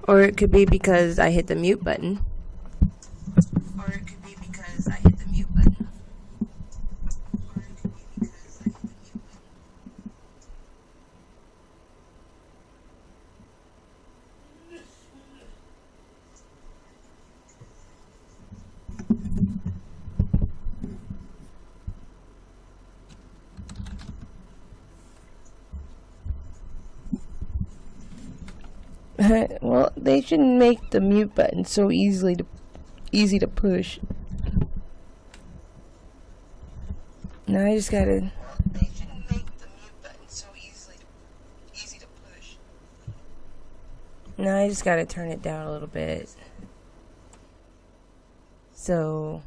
Or it could be because I hit the mute button. Or it could be because I hit the mute button. Well, they shouldn't make the mute button so easy to push. Now I just gotta. They shouldn't make the mute button so easy to push. Now I just gotta turn it down a little bit, so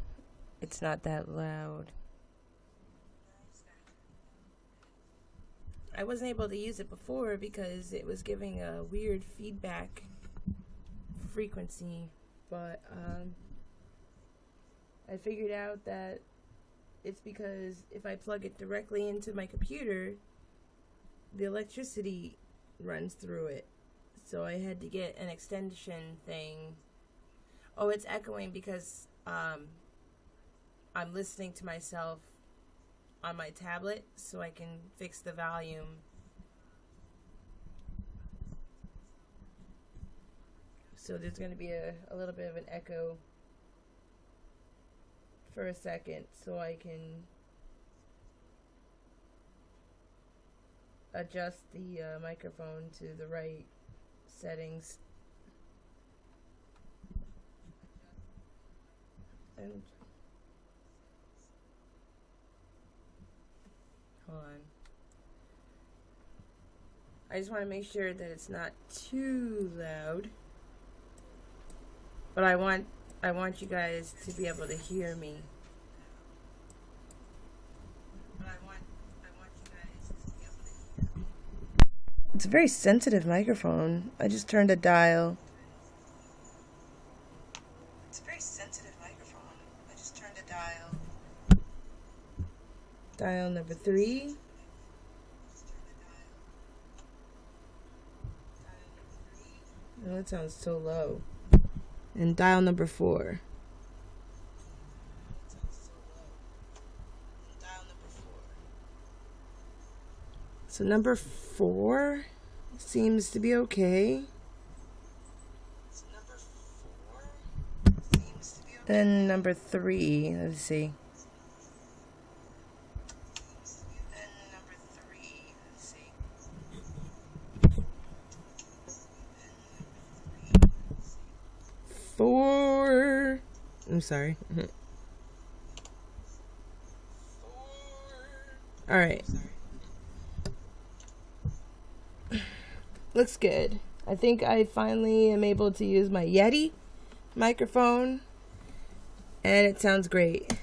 it's not that loud. I wasn't able to use it before because it was giving a weird feedback frequency, but I figured out that it's because if I plug it directly into my computer, the electricity runs through it. So I had to get an extension thing. Oh, it's echoing because I'm listening to myself on my tablet, so I can fix the volume. So there's going to be a little bit of an echo for a second, so I can adjust the microphone to the right settings. And hold on. I just want to make sure that it's not too loud. But I want you guys to be able to hear me. It's a very sensitive microphone. I just turned a dial. It's a very sensitive microphone. I just turned a dial. Dial number 3. Oh, that sounds so low. And dial number 4. So number 4 seems to be okay. And number 3, let's see. Four. I'm sorry. All right. Looks good. I think I finally am able to use my Yeti microphone, and it sounds great.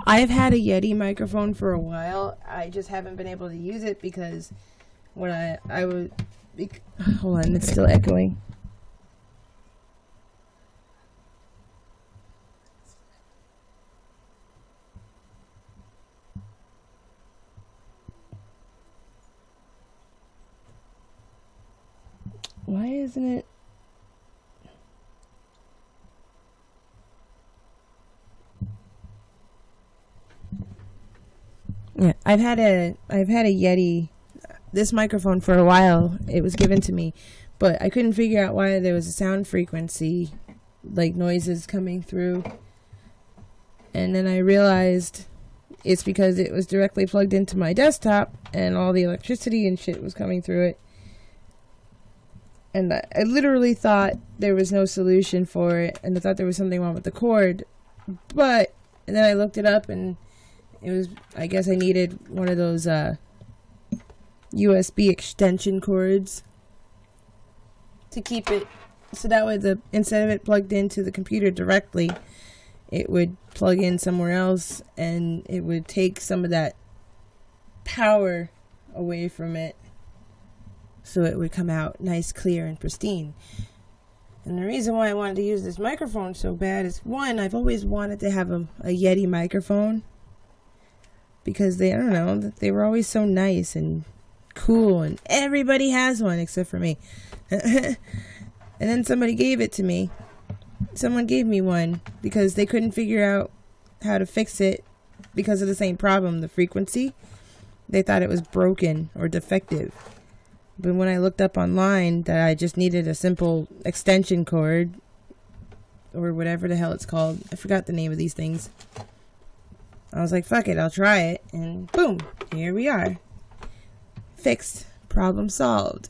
I've had a Yeti microphone for a while. I just haven't been able to use it because when I would... Hold on, it's still echoing. Why isn't it... Yeah, I've had a Yeti, this microphone for a while. It was given to me, but I couldn't figure out why there was a sound frequency, like noises coming through. And then I realized it's because it was directly plugged into my desktop and all the electricity and shit was coming through it. And I literally thought there was no solution for it, and I thought there was something wrong with the cord. And then I looked it up, and it was, I guess I needed one of those USB extension cords to keep it, so that way instead of it plugged into the computer directly, it would plug in somewhere else, and it would take some of that power away from it, so it would come out nice, clear, and pristine. And the reason why I wanted to use this microphone so bad is, one, I've always wanted to have a Yeti microphone. Because they, I don't know, they were always so nice and cool. And everybody has one except for me. And then somebody gave it to me. Someone gave me one because they couldn't figure out how to fix it because of the same problem, the frequency. They thought it was broken or defective. But when I looked up online that I just needed a simple extension cord or whatever the hell it's called. I forgot the name of these things. I was like, fuck it, I'll try it. And boom, here we are. Fixed. Problem solved.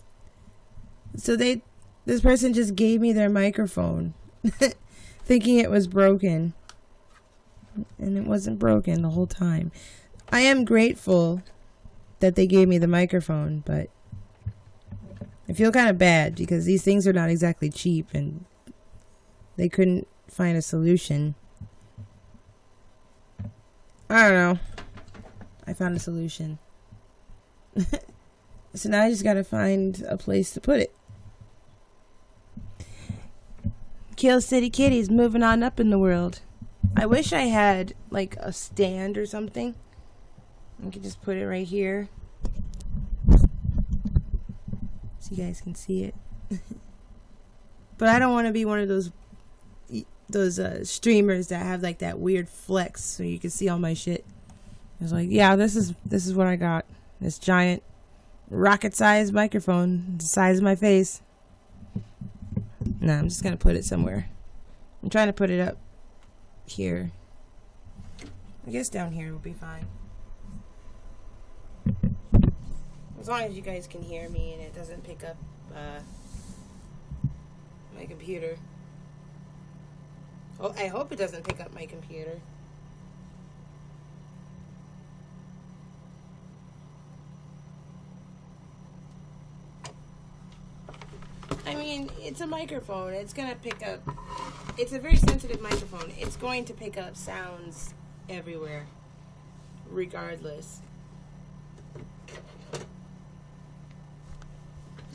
So this person just gave me their microphone thinking it was broken. And it wasn't broken the whole time. I am grateful that they gave me the microphone, but I feel kind of bad because these things are not exactly cheap and they couldn't find a solution. I don't know. I found a solution. So now I just gotta find a place to put it. KilCityKitty's moving on up in the world. I wish I had like a stand or something. I could just put it right here so you guys can see it. But I don't want to be one of those streamers that have like that weird flex so you can see all my shit. It's like, yeah, this is what I got. This giant rocket-sized microphone, the size of my face. No, I'm just gonna put it somewhere. I'm trying to put it up here. I guess down here will be fine. As long as you guys can hear me and it doesn't pick up my computer. Oh, I hope it doesn't pick up my computer. I mean, it's a microphone. It's going to pick up... It's a very sensitive microphone. It's going to pick up sounds everywhere, regardless.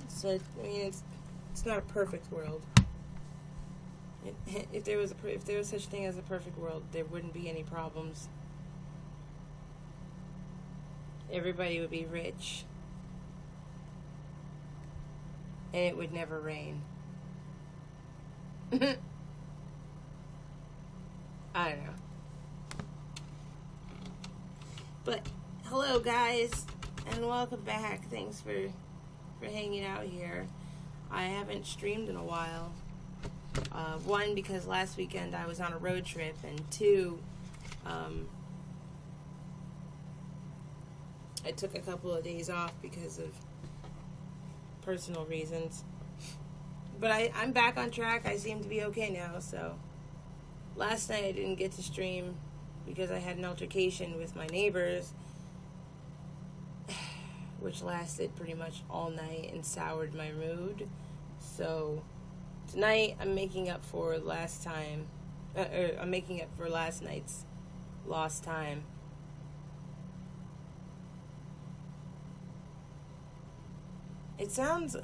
So, I mean, it's not a perfect world. If there was such thing as a perfect world, there wouldn't be any problems. Everybody would be rich. And it would never rain. I don't know. But hello guys, and welcome back. Thanks for hanging out here. I haven't streamed in a while. One, because last weekend I was on a road trip, and two, I took a couple of days off because of personal reasons. But I'm back on track. I seem to be okay now. So last night I didn't get to stream because I had an altercation with my neighbors, which lasted pretty much all night and soured my mood. So tonight I'm making up for last time. I'm making up for last night's lost time. It sounds...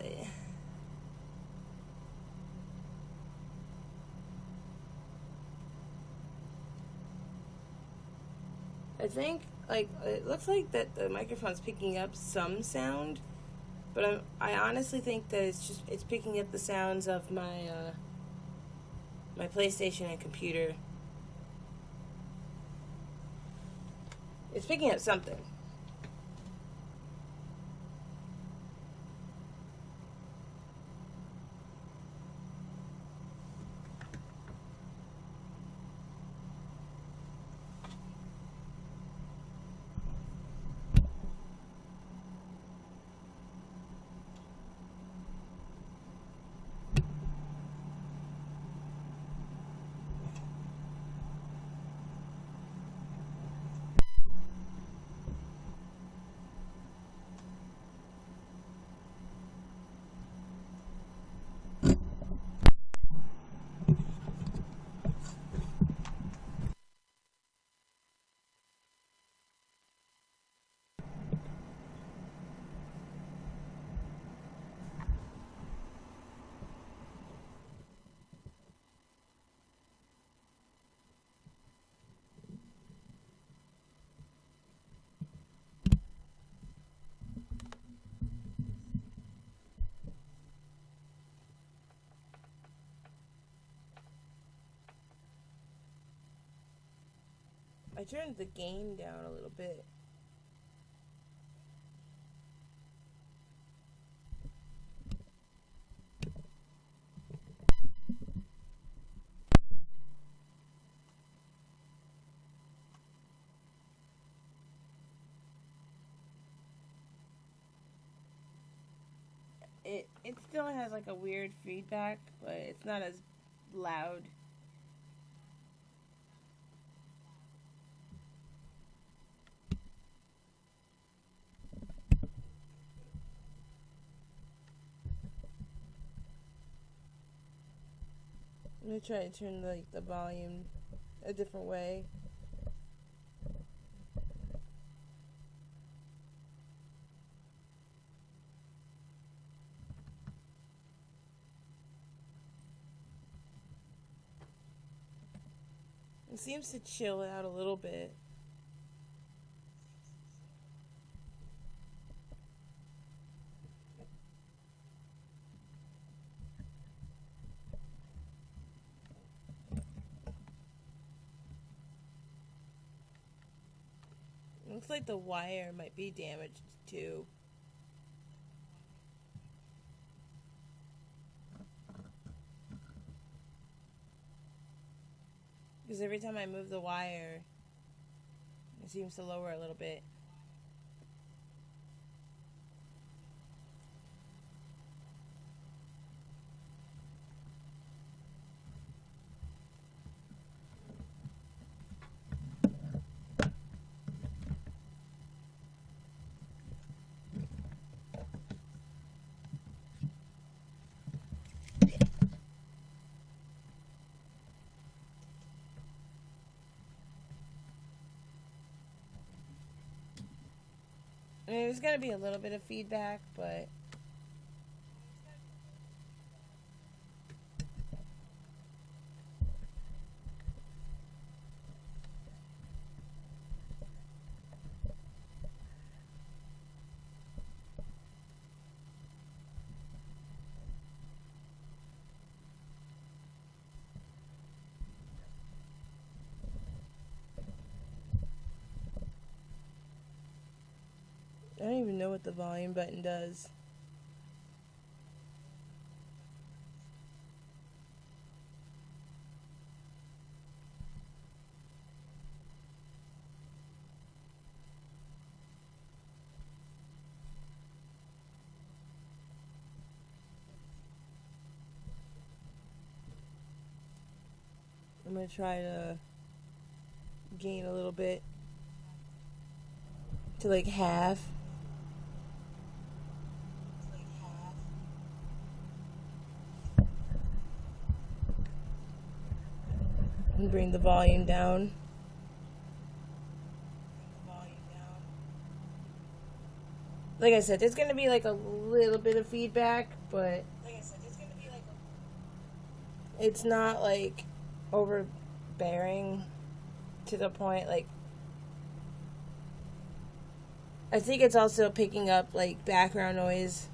I think, like, it looks like that the microphone's picking up some sound, but I honestly think that it's picking up the sounds of my my PlayStation and computer. It's picking up something. I turned the gain down a little bit. It still has like a weird feedback, but it's not as loud. I'm gonna try to turn the volume a different way. It seems to chill out a little bit. Looks like the wire might be damaged too. Because every time I move the wire, it seems to lower a little bit. I mean, there's going to be a little bit of feedback, but I don't even know what the volume button does. I'm going to try to gain a little bit to like half. And bring the volume down. Like I said, there's going to be like a little bit of feedback, but it's not like overbearing to the point like I think it's also picking up like background noise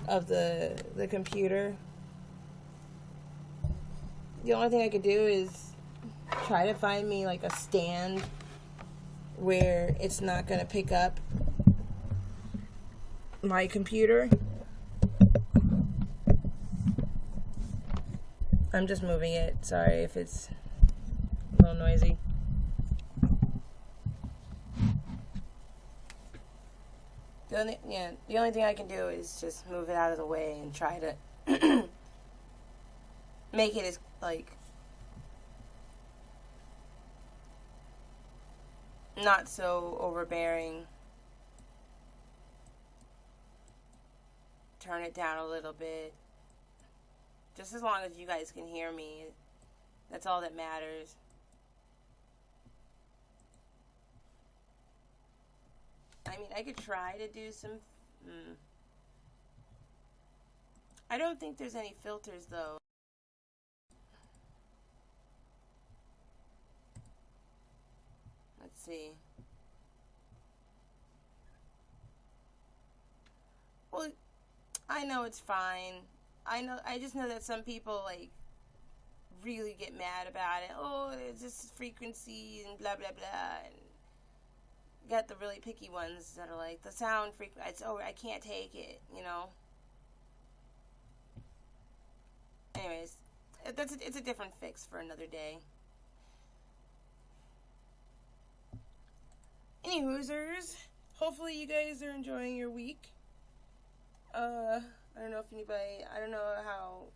of the computer. The only thing I could do is try to find me like a stand where it's not going to pick up my computer. I'm just moving it. Sorry if it's a little noisy. The only thing I can do is just move it out of the way and try to make it as like not so overbearing. Turn it down a little bit. Just as long as you guys can hear me. That's all that matters. I mean, I could try to do some... I don't think there's any filters, though. Let's see. Well, I know it's fine. I just know that some people, like, really get mad about it. Oh, it's just frequency and blah, blah, blah. And got the really picky ones that are like, the sound frequency, I can't take it, you know. Anyways, it's a different fix for another day. Any hoosers, hopefully you guys are enjoying your week. I don't know how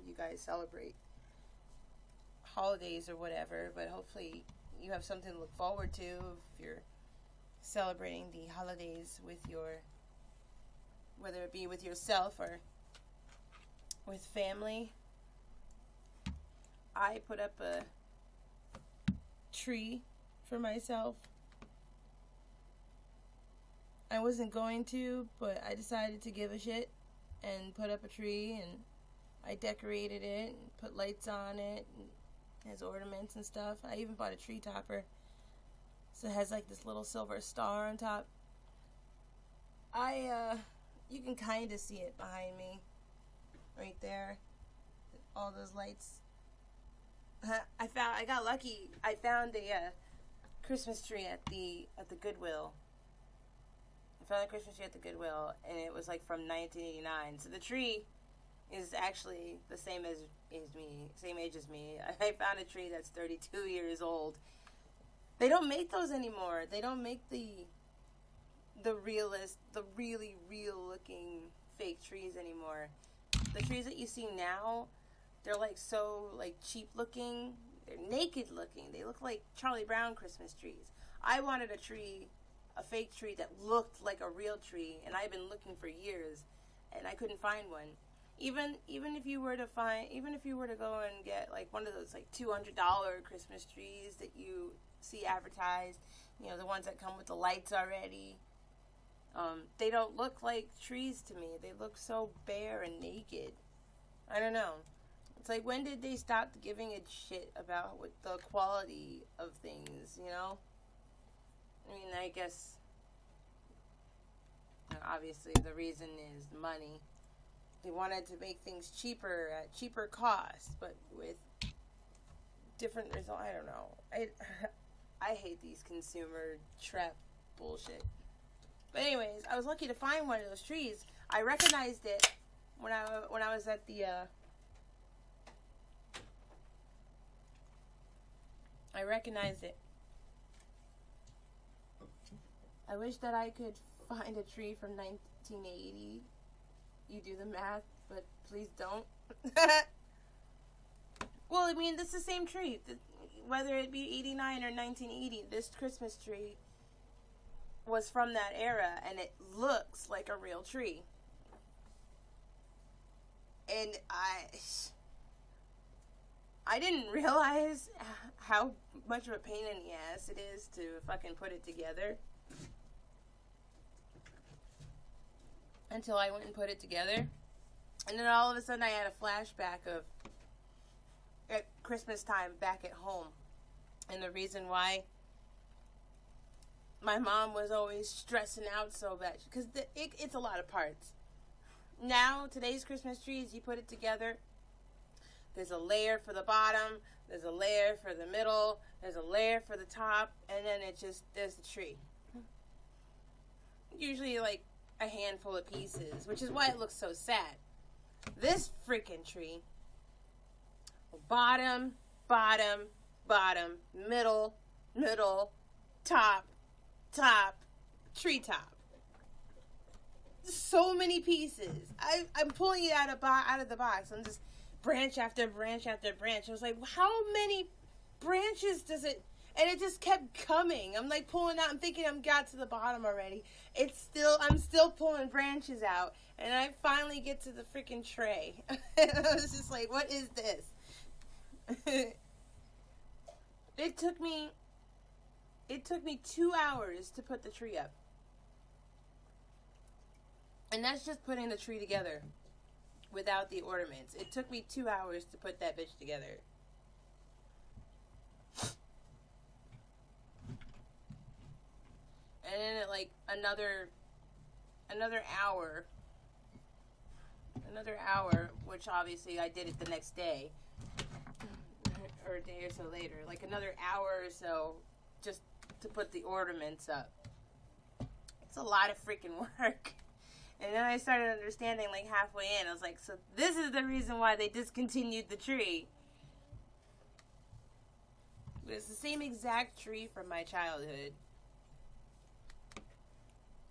you guys celebrate holidays or whatever, but hopefully you have something to look forward to if you're celebrating the holidays with whether it be with yourself or with family. I put up a tree for myself. I wasn't going to, but I decided to give a shit and put up a tree, and I decorated it and put lights on it and it has ornaments and stuff. I even bought a tree topper, so it has like this little silver star on top. You can kind of see it behind me right there, all those lights. I got lucky. I found a Christmas tree at the Goodwill. I found a Christmas tree at the Goodwill, and it was like from 1989. So the tree is actually the same age as me. I found a tree that's 32 years old. They don't make those anymore. They don't make the really real looking fake trees anymore. The trees that you see now, they're like so like cheap looking. They're naked looking. They look like Charlie Brown Christmas trees. I wanted a fake tree that looked like a real tree, and I've been looking for years, and I couldn't find one. Even if you were to go and get like one of those like $200 Christmas trees that you see advertised, you know, the ones that come with the lights already, they don't look like trees to me. They look so bare and naked. I don't know. It's like, when did they stop giving a shit about what the quality of things, you know? I mean, I guess, obviously the reason is money. They wanted to make things cheaper at cheaper cost, but with different results. I don't know. I hate these consumer trap bullshit. But anyways, I was lucky to find one of those trees. I recognized it when I was at the I recognized it. I wish that I could find a tree from 1980. You do the math, but please don't. Well, I mean, this is the same tree. Whether it be 89 or 1980, this Christmas tree was from that era, and it looks like a real tree. And I didn't realize how much of a pain in the ass it is to fucking put it together until I went and put it together. And then all of a sudden I had a flashback of at Christmas time back at home, and the reason why my mom was always stressing out so bad, because it's a lot of parts. Now, today's Christmas trees, you put it together, there's a layer for the bottom, there's a layer for the middle, there's a layer for the top, and then there's the tree. Usually like a handful of pieces, which is why it looks so sad. This freaking tree, bottom, middle, top, tree top. So many pieces. I'm pulling it out of the box. I'm just branch after branch after branch. I was like, how many branches does it? And it just kept coming. I'm like pulling out. I'm thinking I'm got to the bottom already. I'm still pulling branches out. And I finally get to the freaking tray. And I was just like, what is this? It took me 2 hours to put the tree up. And that's just putting the tree together without the ornaments. It took me 2 hours to put that bitch together. And then at like another hour, which obviously I did it the next day. or a day or so later, like another hour or so, just to put the ornaments up. It's a lot of freaking work. And then I started understanding, like, halfway in. I was like, so this is the reason why they discontinued the tree. But it's the same exact tree from my childhood.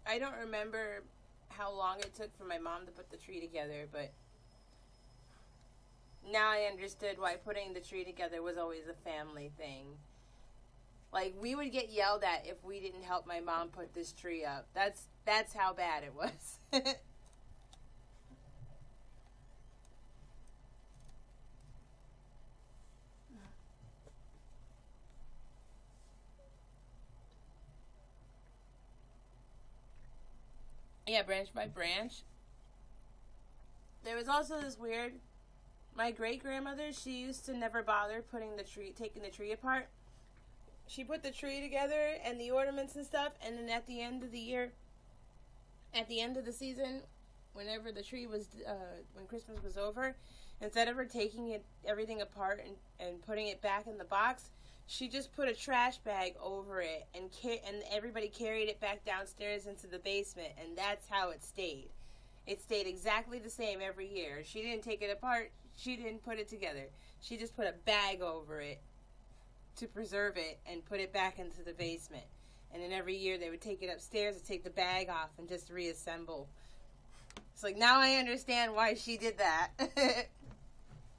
I don't remember how long it took for my mom to put the tree together, but now I understood why putting the tree together was always a family thing. Like, we would get yelled at if we didn't help my mom put this tree up. That's how bad it was. Yeah, branch by branch. There was also this weird... My great-grandmother, she used to never bother taking the tree apart. She put the tree together and the ornaments and stuff, and then at the end of the year, at the end of the season, whenever the tree was, when Christmas was over, instead of her taking everything apart and putting it back in the box, she just put a trash bag over it, and everybody carried it back downstairs into the basement, and that's how it stayed. It stayed exactly the same every year. She didn't take it apart. She didn't put it together. She just put a bag over it to preserve it and put it back into the basement. And then every year they would take it upstairs and take the bag off and just reassemble. It's like, now I understand why she did that.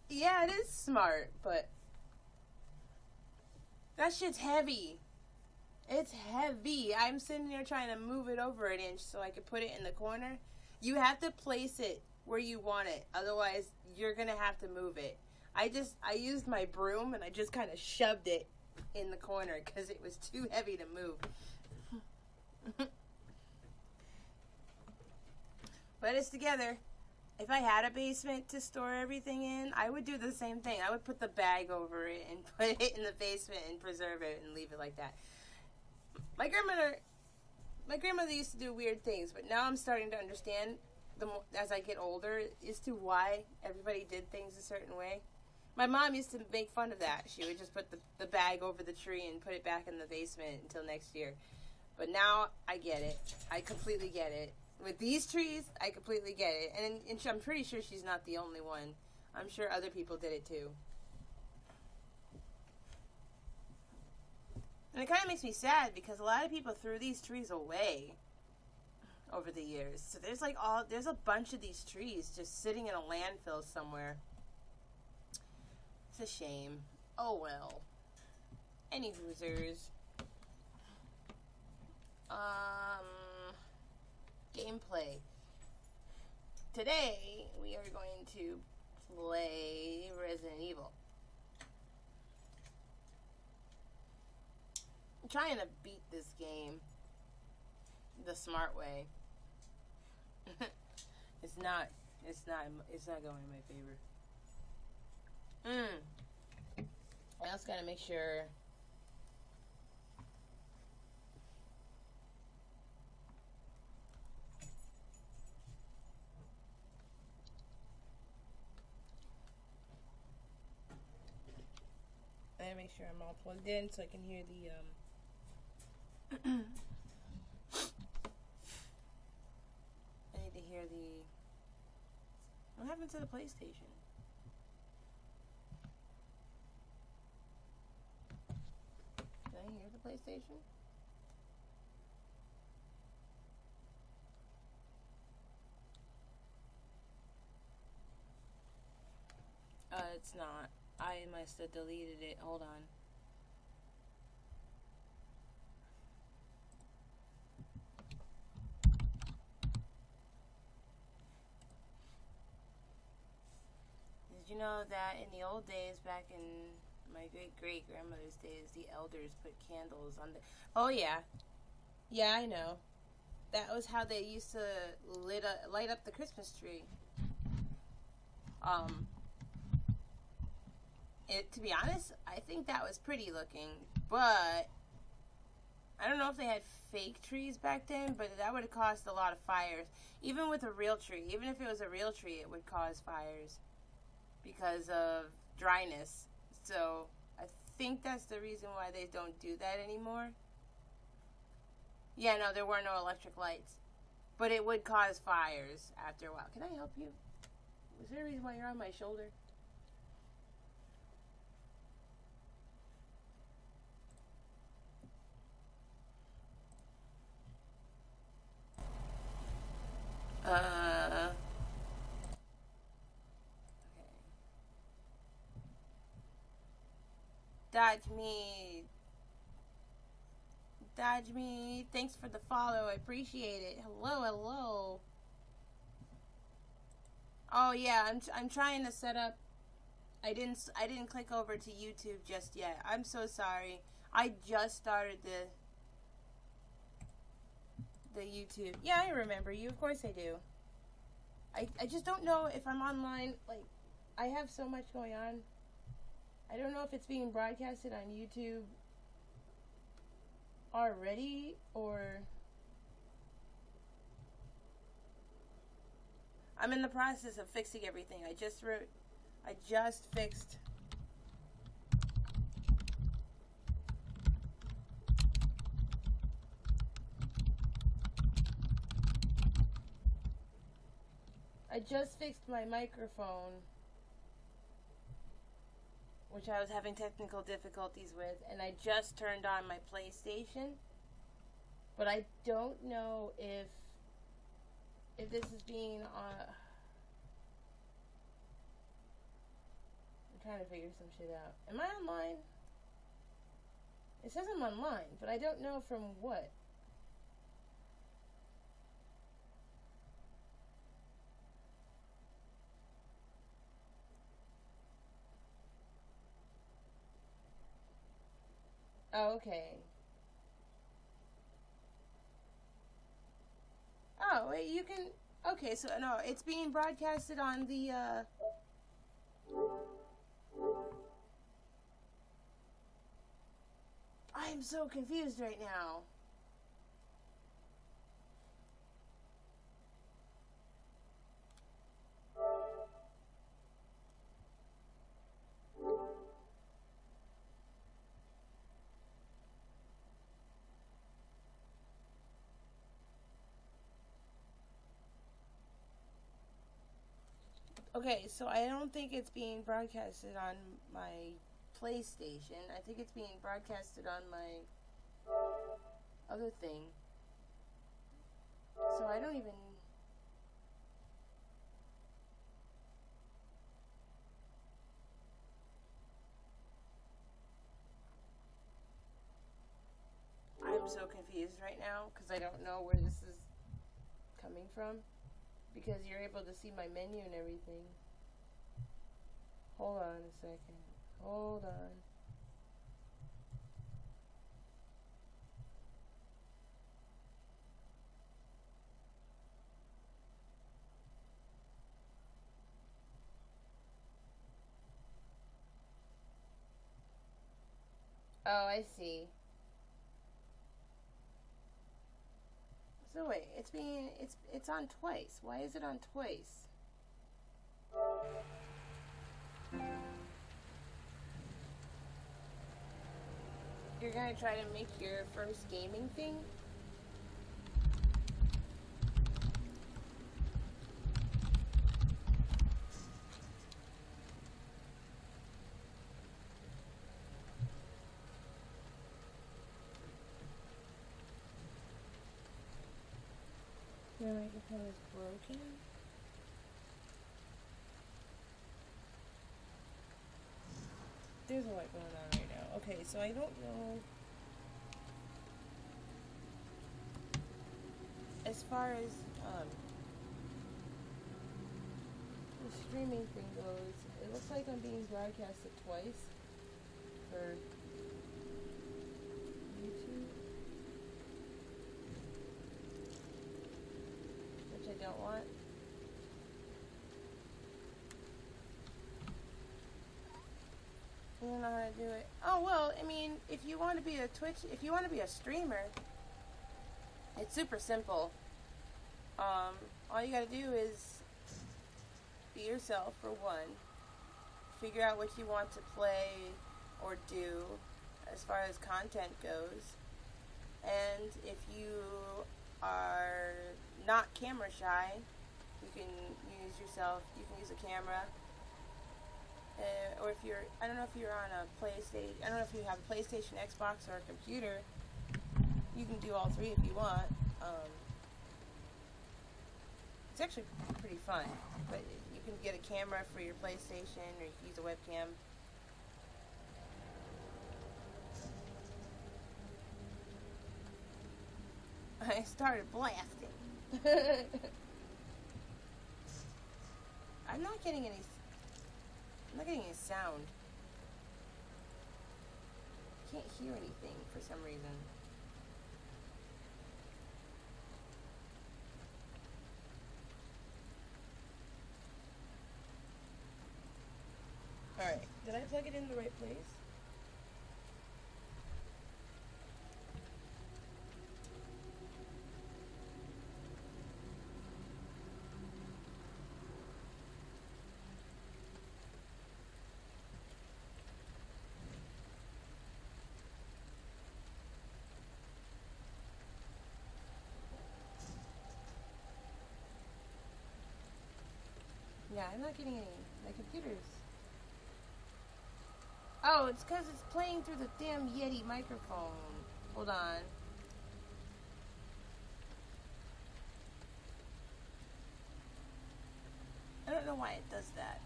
Yeah, it is smart, but that shit's heavy. It's heavy. I'm sitting there trying to move it over an inch so I could put it in the corner. You have to place it where you want it. Otherwise, you're going to have to move it. I used my broom and I just kind of shoved it in the corner because it was too heavy to move. But it's together. If I had a basement to store everything in, I would do the same thing. I would put the bag over it and put it in the basement and preserve it and leave it like that. My grandmother used to do weird things, but now I'm starting to understand as I get older as to why everybody did things a certain way. My mom used to make fun of that. She would just put the bag over the tree and put it back in the basement until next year. But now I get it. I completely get it. With these trees, I completely get it. And I'm pretty sure she's not the only one. I'm sure other people did it too. And it kind of makes me sad because a lot of people threw these trees away over the years. So there's a bunch of these trees just sitting in a landfill somewhere. It's a shame. Oh well. Any hoosers. Gameplay. Today we are going to play Resident Evil. I'm trying to beat this game the smart way. It's not going in my favor. I also gotta make sure I'm all plugged in so I can hear the I need to hear the... What happened to the PlayStation? Can I hear the PlayStation? It's not. I must have deleted it. Hold on. Did you know that in the old days, back in my great-great-grandmother's days, the elders put candles on the... Oh, yeah. Yeah, I know. That was how they used to light up the Christmas tree. To be honest, I think that was pretty looking, but I don't know if they had fake trees back then, but that would have caused a lot of fires. Even with a real tree, even if it was a real tree, it would cause fires because of dryness. So think that's the reason why they don't do that anymore. Yeah, no, there were no electric lights. But it would cause fires after a while. Can I help you? Was there a reason why you're on my shoulder? Okay. Dodge me. Dodge me. Thanks for the follow. I appreciate it. Hello, hello. Oh yeah, I'm trying to set up. I didn't click over to YouTube just yet. I'm so sorry. I just started the YouTube. Yeah, I remember you. Of course I do. I just don't know if I'm online. Like, I have so much going on. I don't know if it's being broadcasted on YouTube already or I'm in the process of fixing everything. I just fixed my microphone, which I was having technical difficulties with, and I just turned on my PlayStation. But I don't know if this is being I'm trying to figure some shit out. Am I online? It says I'm online, but I don't know from what. Oh, okay. Oh, wait, you can... Okay, so, no, it's being broadcasted on the, I'm so confused right now. Okay, so I don't think it's being broadcasted on my PlayStation. I think it's being broadcasted on my other thing. So I don't even... I'm so confused right now because I don't know where this is coming from. Because you're able to see my menu and everything. Hold on a second. Hold on. Oh, I see. So wait, it's on twice. Why is it on twice? You're gonna try to make your first gaming thing? Your microphone is broken? There's a lot going on right now. Okay, so I don't know. As far as the streaming thing goes, it looks like I'm being broadcasted twice for YouTube, which I don't want. I don't know how to do it. Oh, well, I mean, if you want to be a if you want to be a streamer, it's super simple. All you gotta do is be yourself, for one. Figure out what you want to play, or do as far as content goes. And if you are not camera shy, you can use a camera. Or if you're, I don't know if you're on a PlayStation, I don't know if you have a PlayStation, Xbox, or a computer, you can do all three if you want. It's actually pretty fun, but you can get a camera for your PlayStation, or you can use a webcam. I started blasting. I'm not getting any sound. Can't hear anything for some reason. Alright, did I plug it in the right place? Yeah, I'm not getting any. My computer's... Oh, it's because it's playing through the damn Yeti microphone. Hold on. I don't know why it does that.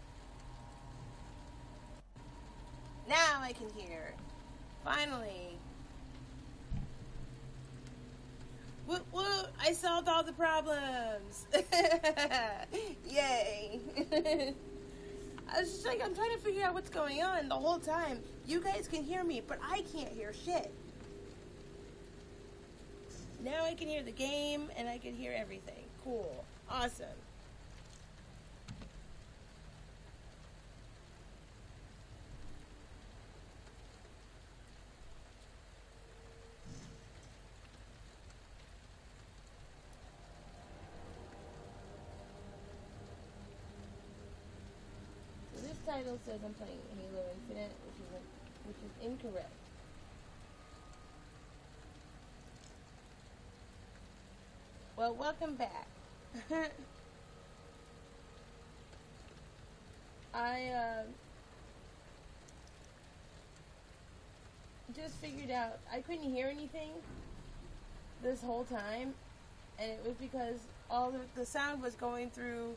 Now I can hear. Finally. Woot woot! I solved all the problems! Yay! I was just like, I'm trying to figure out what's going on the whole time. You guys can hear me, but I can't hear shit. Now I can hear the game, and I can hear everything. Cool. Awesome. Title says I'm playing Halo Infinite, which is incorrect. Well, welcome back. I just figured out I couldn't hear anything this whole time, and it was because all the sound was going through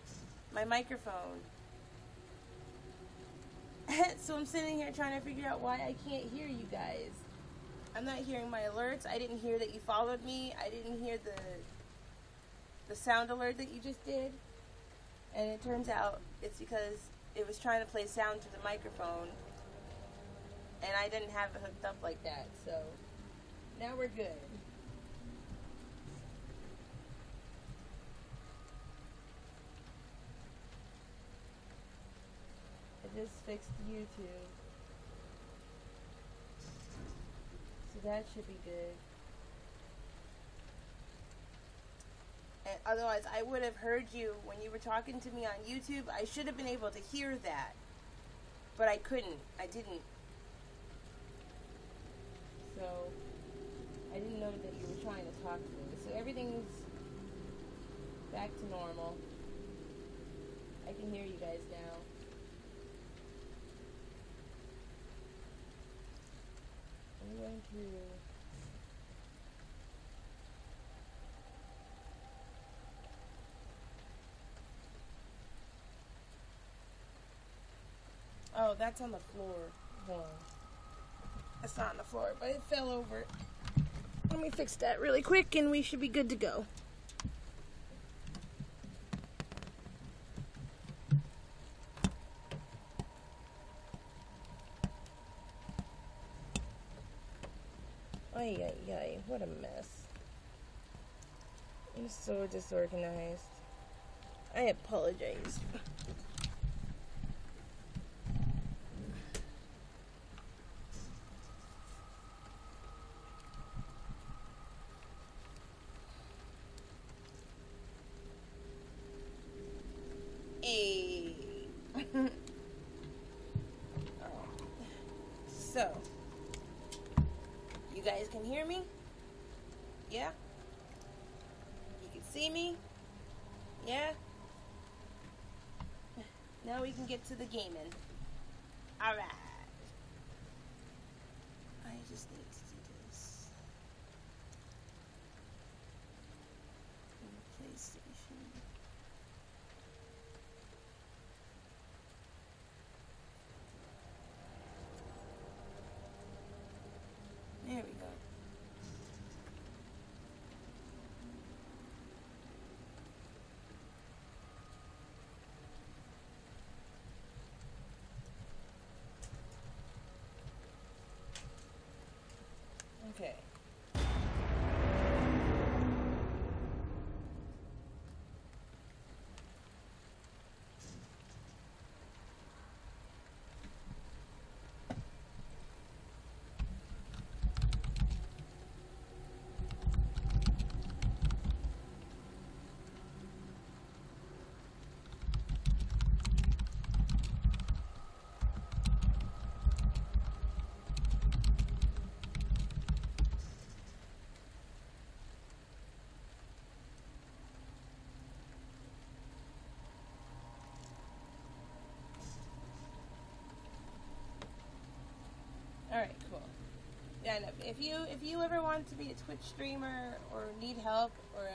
my microphone. So I'm sitting here trying to figure out why I can't hear you guys. I'm not hearing my alerts. I didn't hear that you followed me. I didn't hear the sound alert that you just did. And it turns out it's because it was trying to play sound through the microphone. And I didn't have it hooked up like that. So now we're good. I just fixed YouTube. So that should be good. And otherwise, I would have heard you when you were talking to me on YouTube. I should have been able to hear that. But I couldn't. I didn't. So, I didn't know that you were trying to talk to me. So everything's back to normal. I can hear you guys now. I'm going to... Oh, that's on the floor. Hold on. That's not on the floor, but it fell over. Let me fix that really quick and we should be good to go. Ay, ay, ay, what a mess. I'm so disorganized. I apologize. So, you guys can hear me? Yeah? You can see me? Yeah? Now we can get to the gaming. Alright. I just need to do this. PlayStation. There we go. Okay. Alright, cool. Yeah, no, if you ever want to be a Twitch streamer or need help or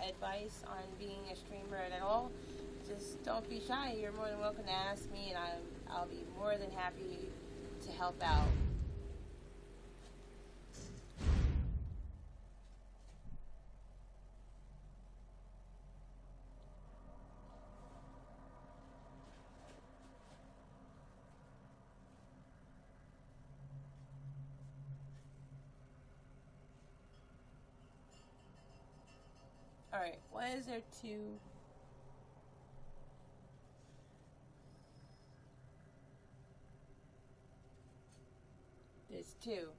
advice on being a streamer at all, just don't be shy. You're more than welcome to ask me, and I'll be more than happy to help out. Alright, why is there two? There's two.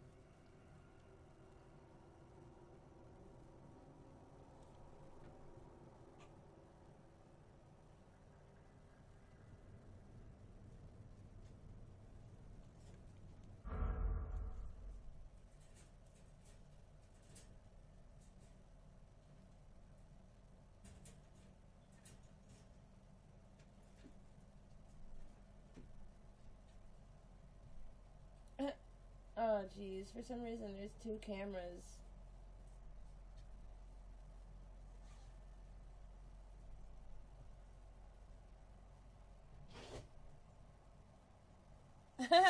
Oh, geez. For some reason, there's two cameras